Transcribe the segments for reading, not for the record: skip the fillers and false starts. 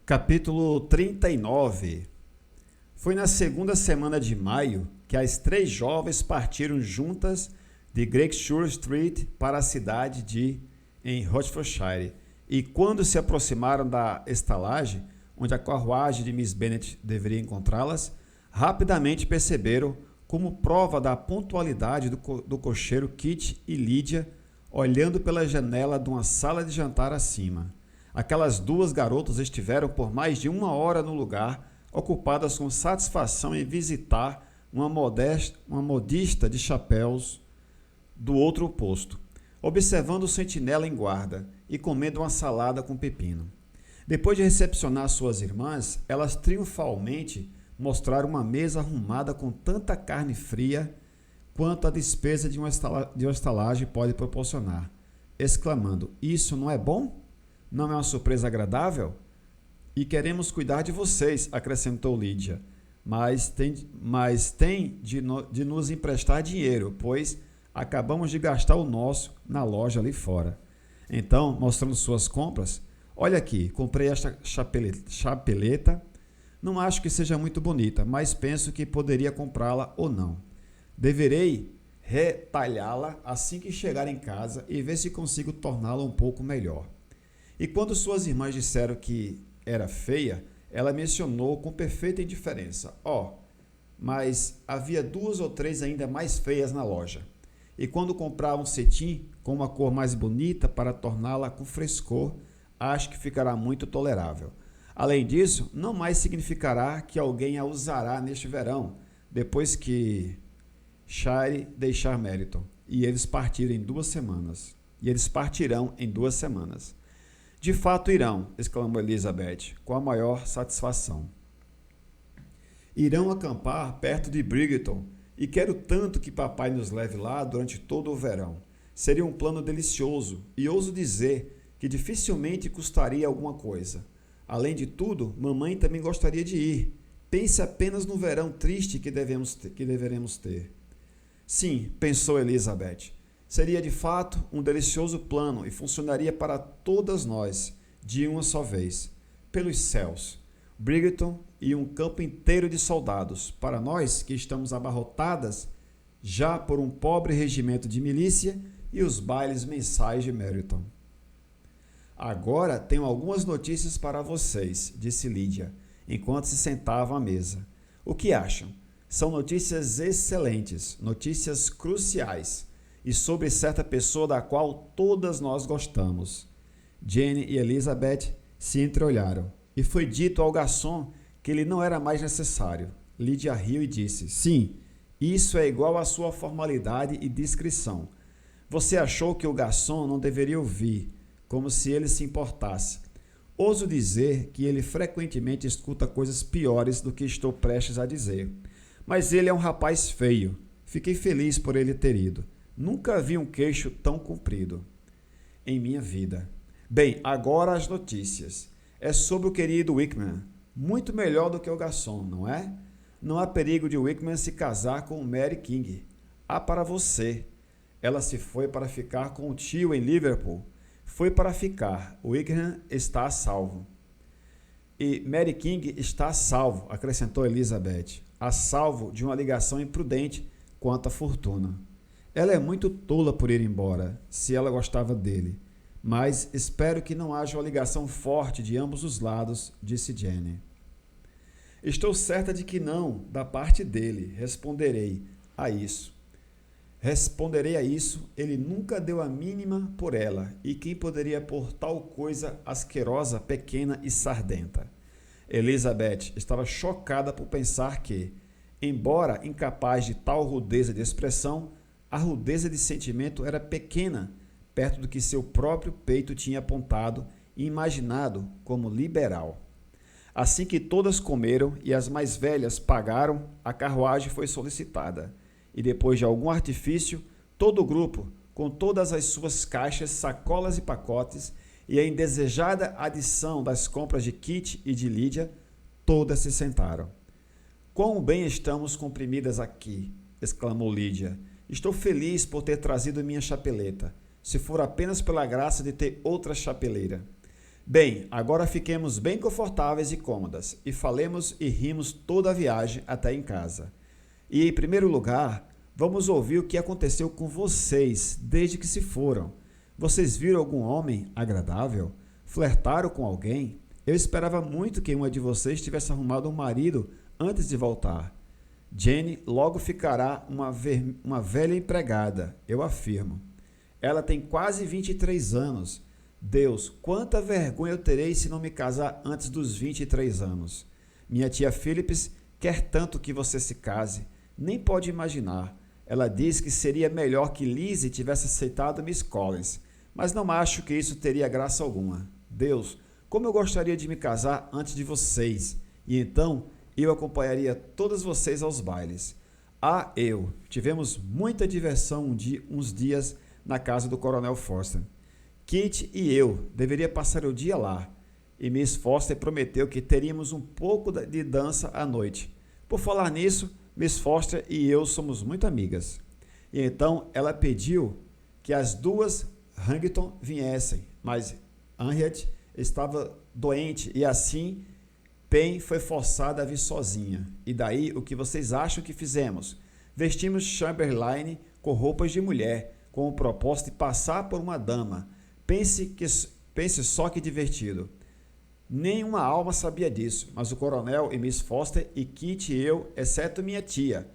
Capítulo 39. Foi na segunda semana de maio que as três jovens partiram juntas de Gregshaw Street para a cidade em Hertfordshire, e quando se aproximaram da estalagem, onde a carruagem de Miss Bennet deveria encontrá-las, rapidamente perceberam, como prova da pontualidade do cocheiro Kit e Lydia, olhando pela janela de uma sala de jantar acima. Aquelas duas garotas estiveram por mais de 1 hora no lugar, ocupadas com satisfação em visitar uma modista de chapéus do outro posto, observando o sentinela em guarda e comendo uma salada com pepino. Depois de recepcionar suas irmãs, elas triunfalmente mostraram uma mesa arrumada com tanta carne fria quanto a despesa de uma estalagem pode proporcionar, exclamando: "Isso não é bom? Não é uma surpresa agradável? E queremos cuidar de vocês", acrescentou Lydia, mas tem de nos emprestar dinheiro, pois acabamos de gastar o nosso na loja ali fora. Então, mostrando suas compras: "Olha aqui, comprei esta chapeleta. Não acho que seja muito bonita, mas penso que poderia comprá-la ou não. Deverei retalhá-la assim que chegar em casa e ver se consigo torná-la um pouco melhor." E quando suas irmãs disseram que era feia, ela mencionou com perfeita indiferença: mas havia 2 ou 3 ainda mais feias na loja. E quando comprar um cetim com uma cor mais bonita para torná-la com frescor, acho que ficará muito tolerável. Além disso, não mais significará que alguém a usará neste verão, depois que Shire deixar Meryton, e eles partirão em 2 semanas. "De fato irão", exclamou Elizabeth, com a maior satisfação. "Irão acampar perto de Brigton, e quero tanto que papai nos leve lá durante todo o verão. Seria um plano delicioso, e ouso dizer que dificilmente custaria alguma coisa. Além de tudo, mamãe também gostaria de ir. Pense apenas no verão triste que deveremos ter." "Sim", pensou Elizabeth, "seria de fato um delicioso plano e funcionaria para todas nós, de uma só vez. Pelos céus, Brigton e um campo inteiro de soldados, para nós que estamos abarrotadas já por um pobre regimento de milícia e os bailes mensais de Meryton." "Agora tenho algumas notícias para vocês", disse Lydia, enquanto se sentavam à mesa. "O que acham? São notícias excelentes, notícias cruciais, e sobre certa pessoa da qual todas nós gostamos." Jane e Elizabeth se entreolharam, e foi dito ao garçom que ele não era mais necessário. Lydia riu e disse: "Sim, isso é igual à sua formalidade e discrição. Você achou que o garçom não deveria ouvir, como se ele se importasse. Ouso dizer que ele frequentemente escuta coisas piores do que estou prestes a dizer. Mas ele é um rapaz feio. Fiquei feliz por ele ter ido. Nunca vi um queixo tão comprido em minha vida. Bem, agora as notícias. É sobre o querido Wickman. Muito melhor do que o garçom, não é? Não há perigo de Wickman se casar com Mary King. Há para você. Ela se foi para ficar com o tio em Liverpool. Foi para ficar. Wickman está a salvo." "E Mary King está a salvo", acrescentou Elizabeth, "a salvo de uma ligação imprudente quanto à fortuna. Ela é muito tola por ir embora, se ela gostava dele. Mas espero que não haja uma ligação forte de ambos os lados", disse Jane. "Estou certa de que não, da parte dele. Responderei a isso. Ele nunca deu a mínima por ela, e quem poderia pôr tal coisa asquerosa, pequena e sardenta?" Elizabeth estava chocada por pensar que, embora incapaz de tal rudeza de expressão, a rudeza de sentimento era pequena perto do que seu próprio peito tinha apontado e imaginado como liberal. Assim que todas comeram e as mais velhas pagaram, a carruagem foi solicitada, e depois de algum artifício, todo o grupo, com todas as suas caixas, sacolas e pacotes, e a indesejada adição das compras de Kit e de Lydia, todas se sentaram. "Quão bem estamos comprimidas aqui!" exclamou Lydia. "Estou feliz por ter trazido minha chapeleta, se for apenas pela graça de ter outra chapeleira." Bem, agora fiquemos bem confortáveis e cômodas, e falemos e rimos toda a viagem até em casa. E, em primeiro lugar, vamos ouvir o que aconteceu com vocês desde que se foram. Vocês viram algum homem agradável? Flertaram com alguém? Eu esperava muito que uma de vocês tivesse arrumado um marido antes de voltar. Jenny logo ficará uma velha empregada, eu afirmo. Ela tem quase 23 anos. Deus, quanta vergonha eu terei se não me casar antes dos 23 anos. Minha tia Phillips quer tanto que você se case. Nem pode imaginar. Ela diz que seria melhor que Lizzie tivesse aceitado Miss Collins, mas não acho que isso teria graça alguma. Deus, como eu gostaria de me casar antes de vocês, e então eu acompanharia todas vocês aos bailes. Tivemos muita diversão uns dias na casa do Coronel Forster. Kit e eu deveria passar o dia lá, e Miss Forster prometeu que teríamos um pouco de dança à noite. Por falar nisso, Miss Forster e eu somos muito amigas. E então ela pediu que as duas Huntington viessem, mas Henriette estava doente e assim Pen foi forçada a vir sozinha. E daí o que vocês acham que fizemos? Vestimos Chamberlain com roupas de mulher, com o propósito de passar por uma dama. Pense só que divertido. Nenhuma alma sabia disso, mas o coronel e Miss Forster e Kit e eu, exceto minha tia,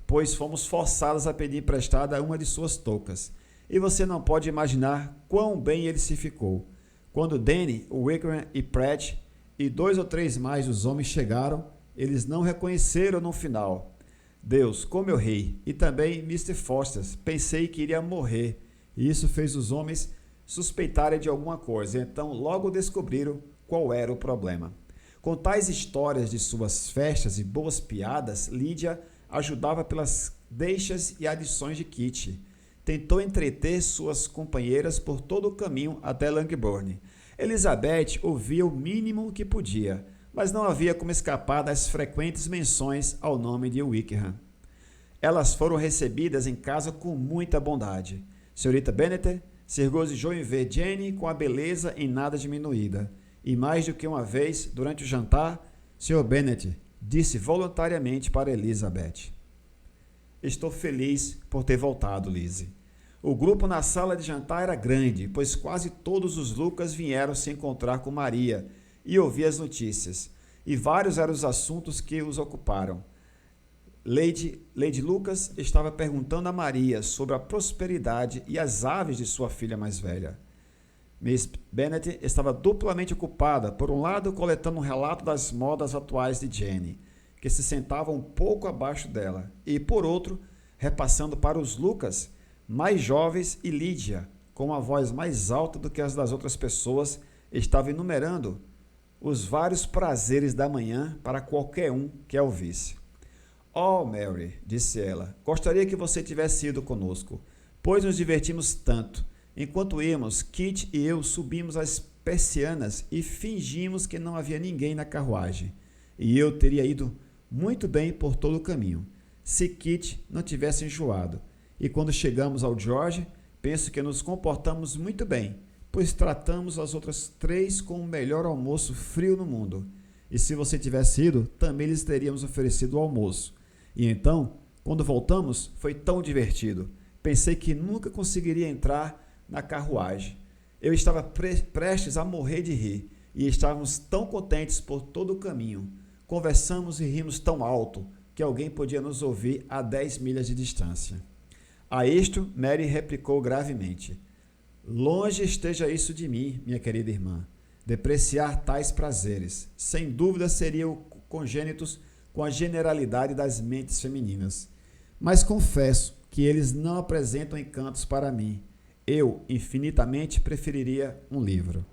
pois fomos forçadas a pedir emprestada uma de suas toucas. E você não pode imaginar quão bem ele se ficou. Quando Danny, Wickham e Pratt e 2 ou 3 mais dos homens chegaram, eles não reconheceram no final. Deus, como eu ri! E também Mr. Forster, pensei que iria morrer. E isso fez os homens suspeitarem de alguma coisa, então logo descobriram qual era o problema. Com tais histórias de suas festas e boas piadas, Lydia ajudava pelas deixas e adições de Kit. Tentou entreter suas companheiras por todo o caminho até Langbourne. Elizabeth ouvia o mínimo que podia, mas não havia como escapar das frequentes menções ao nome de Wickham. Elas foram recebidas em casa com muita bondade. Senhorita Bennet se regozijou em ver Jenny com a beleza em nada diminuída. E mais do que uma vez, durante o jantar, Sr. Bennet disse voluntariamente para Elizabeth: Estou feliz por ter voltado, Lizzie. O grupo na sala de jantar era grande, pois quase todos os Lucas vieram se encontrar com Maria e ouvir as notícias, e vários eram os assuntos que os ocuparam. Lady Lucas estava perguntando a Maria sobre a prosperidade e as aves de sua filha mais velha. Miss Bennet estava duplamente ocupada, por um lado coletando um relato das modas atuais de Jenny, que se sentava um pouco abaixo dela, e por outro, repassando para os Lucas, mais jovens, e Lydia, com uma voz mais alta do que as das outras pessoas, estava enumerando os vários prazeres da manhã para qualquer um que a ouvisse. Oh, Mary, disse ela, gostaria que você tivesse ido conosco, pois nos divertimos tanto. Enquanto íamos, Kit e eu subimos as persianas e fingimos que não havia ninguém na carruagem. E eu teria ido muito bem por todo o caminho, se Kit não tivesse enjoado. E quando chegamos ao George, penso que nos comportamos muito bem, pois tratamos as outras 3 com o melhor almoço frio no mundo. E se você tivesse ido, também lhes teríamos oferecido o almoço. E então, quando voltamos, foi tão divertido. Pensei que nunca conseguiria entrar na carruagem. Eu estava prestes a morrer de rir, e estávamos tão contentes por todo o caminho. Conversamos e rimos tão alto que alguém podia nos ouvir a 10 milhas de distância. A isto, Mary replicou gravemente: Longe esteja isso de mim, minha querida irmã, depreciar tais prazeres. Sem dúvida seriam congênitos com a generalidade das mentes femininas. Mas confesso que eles não apresentam encantos para mim. Eu, infinitamente, preferiria um livro.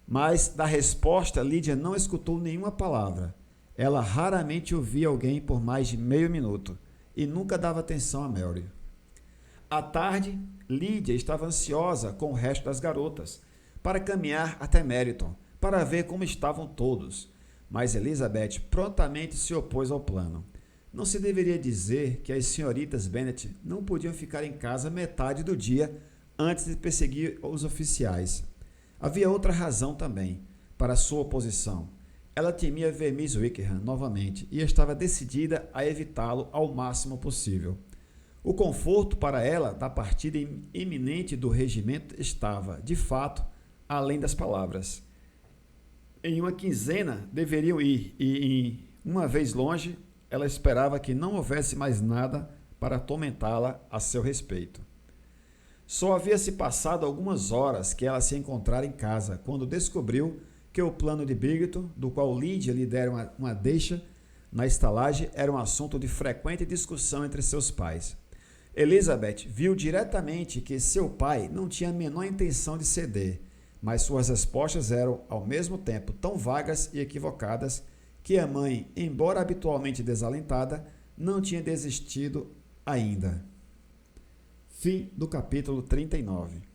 Mas, da resposta, Lydia não escutou nenhuma palavra. Ela raramente ouvia alguém por mais de meio minuto e nunca dava atenção a Mary. À tarde, Lydia estava ansiosa com o resto das garotas para caminhar até Meryton, para ver como estavam todos. Mas Elizabeth prontamente se opôs ao plano. Não se deveria dizer que as senhoritas Bennet não podiam ficar em casa metade do dia antes de perseguir os oficiais. Havia outra razão também para sua oposição. Ela temia ver Miss Wickham novamente e estava decidida a evitá-lo ao máximo possível. O conforto para ela da partida iminente do regimento estava, de fato, além das palavras. Em uma quinzena deveriam ir e, uma vez longe, ela esperava que não houvesse mais nada para atormentá-la a seu respeito. Só havia se passado algumas horas que ela se encontrara em casa, quando descobriu que o plano de Bridgerton, do qual Lydia lhe dera uma deixa na estalagem, era um assunto de frequente discussão entre seus pais. Elizabeth viu diretamente que seu pai não tinha a menor intenção de ceder, mas suas respostas eram, ao mesmo tempo, tão vagas e equivocadas que a mãe, embora habitualmente desalentada, não tinha desistido ainda. Fim do capítulo 39.